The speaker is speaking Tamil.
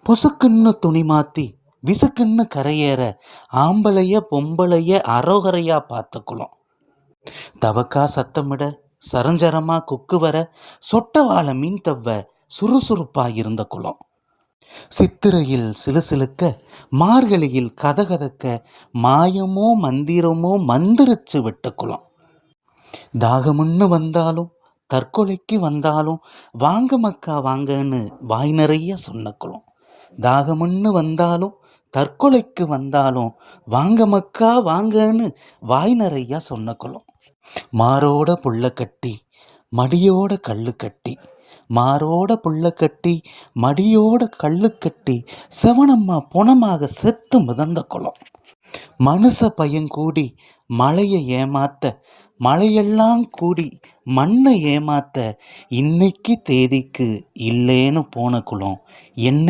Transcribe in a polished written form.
பொசுக்குன்னு துணி மாற்றி விசுக்குன்னு கரையேற ஆம்பளைய பொம்பளைய அரோகரையா பார்த்த குளம். தவக்கா சத்தமிட சரஞ்சரமா கொக்கு வர சொட்ட வாழை மீன் தவ்வ சுறுசுறுப்பா இருந்த குளம். சித்திரையில் சிலுசிலுக்க மார்கழியில் கதகதக்க மாயமோ மந்திரமோ மந்திரிச்சு விட்ட குளம். தாகமுன்னு வந்தாலும் தற்கொலைக்கு வந்தாலும் வாங்க மக்கா வாங்கன்னு வாய் நிறைய சொன்ன குளம். தாகமுன்னு வந்தாலும் தற்கொலைக்கு வந்தாலும் வாங்க மக்கா வாங்கன்னு வாய் நிறைய சொன்ன குளம். மாரோட புள்ள கட்டி மடியோட கல்லு கட்டி மாரோட புள்ள கட்டி மடியோட கல்லு கட்டி செவனம்மா பொணமாக செத்து மிதந்த குளம். மனுஷ பையங்கூடி மழையை ஏமாத்த மழையெல்லாம் கூடி மண்ணை ஏமாத்த இன்னைக்கு தேதிக்கு இல்லேன்னு போன குளம். என்னை